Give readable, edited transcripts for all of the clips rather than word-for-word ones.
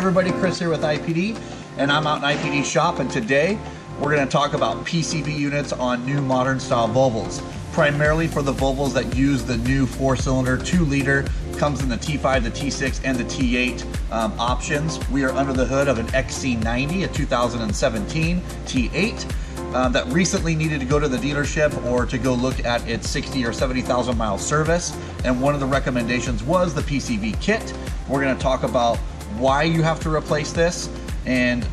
everybody, Chris here with IPD, and I'm out in IPD shop, and today we're going to talk about PCV units on new modern style Volvos, primarily for the Volvos that use the new 4-cylinder 2-liter, comes in the T5, the T6, and the T8 options. We are under the hood of an XC90, a 2017 T8 that recently needed to go to the dealership or to go look at its 60 or 70,000 mile service, and one of the recommendations was the PCV kit. We're going to talk about why you have to replace this, and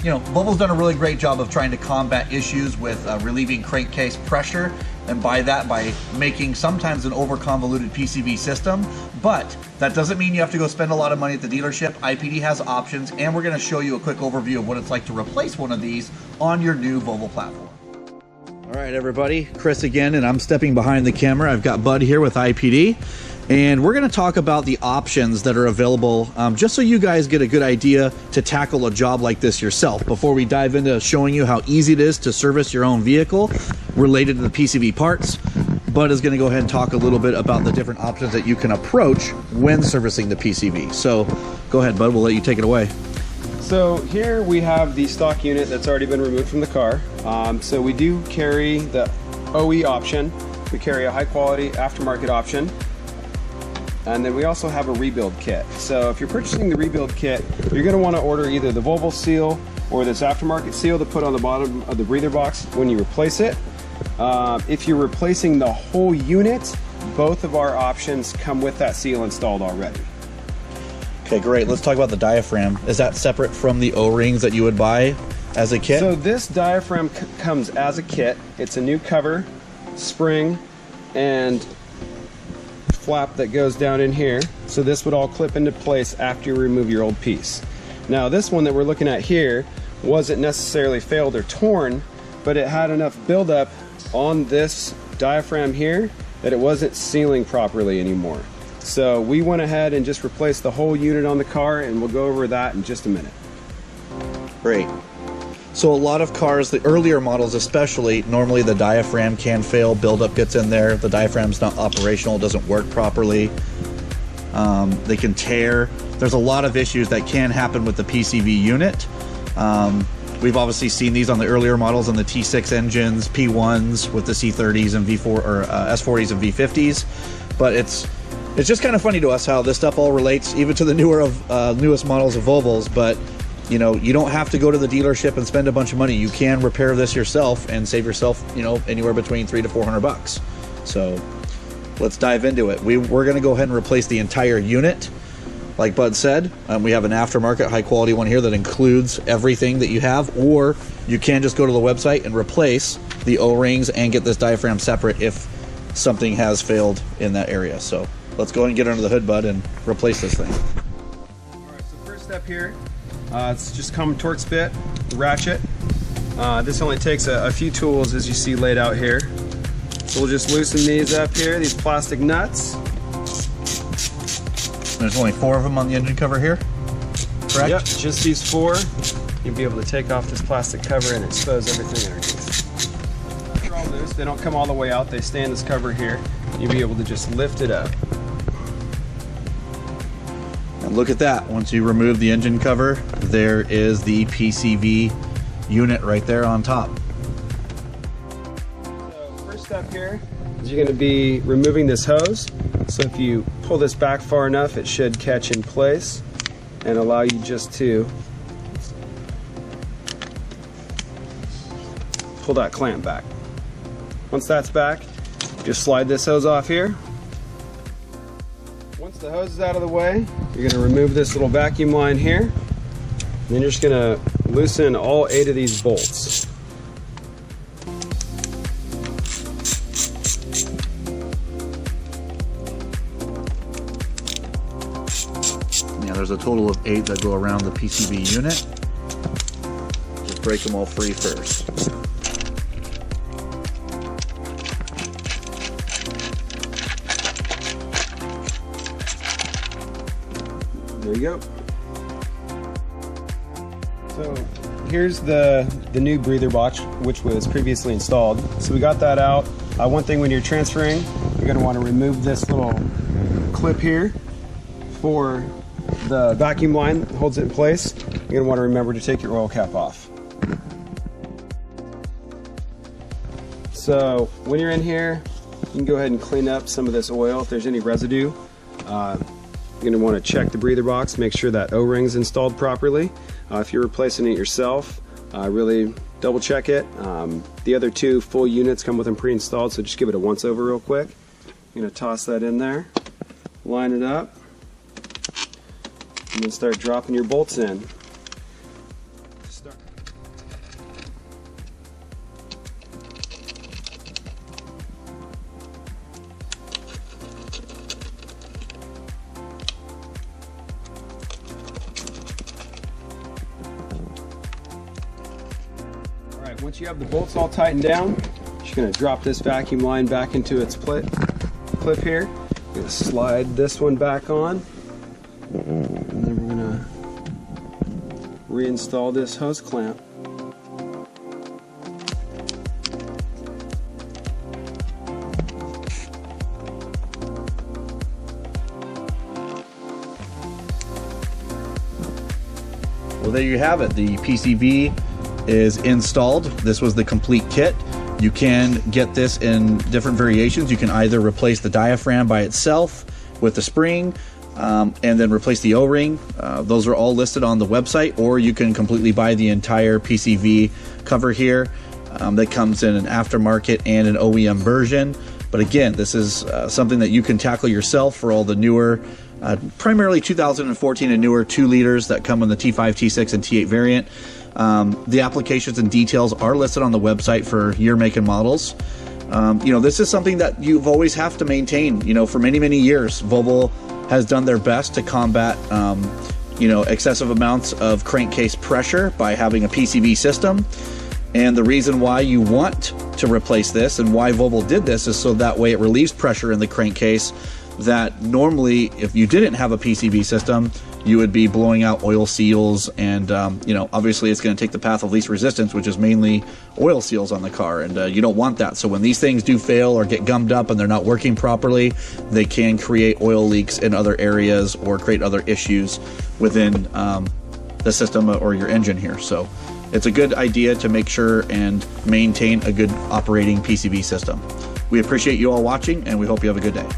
you know, Volvo's done a really great job of trying to combat issues with relieving crankcase pressure, and by that, by making sometimes an over convoluted PCV system. But that doesn't mean you have to go spend a lot of money at the dealership. IPD has options, and we're going to show you a quick overview of what it's like to replace one of these on your new Volvo platform. All right, everybody, Chris again, and I'm stepping behind the camera. I've got Bud here with IPD, and we're going to talk about the options that are available, just so you guys get a good idea to tackle a job like this yourself. Before we dive into showing you how easy it is to service your own vehicle related to the PCV parts, Bud is going to go ahead and talk a little bit about the different options that you can approach when servicing the PCV. So go ahead, Bud, we'll let you take it away. So here we have the stock unit that's already been removed from the car. So we do carry the OE option, we carry a high quality aftermarket option, and then we also have a rebuild kit. So if you're purchasing the rebuild kit, you're going to want to order either the Volvo seal or this aftermarket seal to put on the bottom of the breather box when you replace it. If you're replacing the whole unit, both of our options come with that seal installed already. Okay, great. Let's talk about the diaphragm. Is that separate from the O-rings that you would buy as a kit? So this diaphragm comes as a kit. It's a new cover, spring, and flap that goes down in here. So this would all clip into place after you remove your old piece. Now this one that we're looking at here wasn't necessarily failed or torn, but it had enough buildup on this diaphragm here that it wasn't sealing properly anymore. So we went ahead and just replaced the whole unit on the car, and we'll go over that in just a minute. Great. So a lot of cars, the earlier models especially, normally the diaphragm can fail, buildup gets in there, the diaphragm's not operational, it doesn't work properly, they can tear. There's a lot of issues that can happen with the PCV unit. We've obviously seen these on the earlier models on the T6 engines, P1s with the C30s and V4 or S40s and V50s, but it's just kind of funny to us how this stuff all relates even to the newest models of Volvos. But you know, you don't have to go to the dealership and spend a bunch of money. You can repair this yourself and save yourself, you know, anywhere between $300 to $400. So let's dive into it. We're going to go ahead and replace the entire unit. Like Bud said, we have an aftermarket high quality one here that includes everything that you have, or you can just go to the website and replace the O-rings and get this diaphragm separate if something has failed in that area. So let's go ahead and get under the hood, Bud, and replace this thing. All right, so first step here, it's just common Torx bit, ratchet. This only takes a few tools as you see laid out here. So we'll just loosen these up here, these plastic nuts. There's only 4 of them on the engine cover here, correct? Yep, just these 4. You'll be able to take off this plastic cover and expose everything underneath. They're all loose, they don't come all the way out, they stay in this cover here. You'll be able to just lift it up. And look at that, once you remove the engine cover, there is the PCV unit right there on top. So first step here is you're going to be removing this hose. So if you pull this back far enough, it should catch in place and allow you just to pull that clamp back. Once that's back, just slide this hose off here. Once the hose is out of the way, you're going to remove this little vacuum line here. And then you're just going to loosen all 8 of these bolts. Yeah, there's a total of 8 that go around the PCV unit. Just break them all free first. There you go. So here's the new breather box, which was previously installed. So we got that out. One thing when you're transferring, you're going to want to remove this little clip here for the vacuum line that holds it in place, you're going to want to remember to take your oil cap off. So when you're in here, you can go ahead and clean up some of this oil if there's any residue. You're going to want to check the breather box, make sure that O-ring's installed properly. If you're replacing it yourself, really double check it. The other two full units come with them pre-installed, so just give it a once over real quick. You're going to toss that in there, line it up, and then start dropping your bolts in. Alright, once you have the bolts all tightened down, you're just going to drop this vacuum line back into its clip here. You're going to slide this one back on, and then we're going to reinstall this hose clamp. Well, there you have it. The PCV is installed. This was the complete kit. You can get this in different variations. You can either replace the diaphragm by itself with the spring and then replace the O-ring. Those are all listed on the website, or you can completely buy the entire PCV cover here that comes in an aftermarket and an OEM version. But again, this is something that you can tackle yourself for all the newer, primarily 2014 and newer 2 liters that come in the T5, T6, and T8 variant. The applications and details are listed on the website for year, make, and models. You know, this is something that you've always have to maintain. You know, for many, many years, Volvo has done their best to combat, you know, excessive amounts of crankcase pressure by having a PCV system. And the reason why you want to replace this and why Volvo did this is so that way it relieves pressure in the crankcase that normally, if you didn't have a PCV system, you would be blowing out oil seals, and you know, obviously it's going to take the path of least resistance, which is mainly oil seals on the car, and you don't want that. So when these things do fail or get gummed up and they're not working properly, they can create oil leaks in other areas or create other issues within the system or your engine here. So it's a good idea to make sure and maintain a good operating PCV system. We appreciate you all watching, and we hope you have a good day.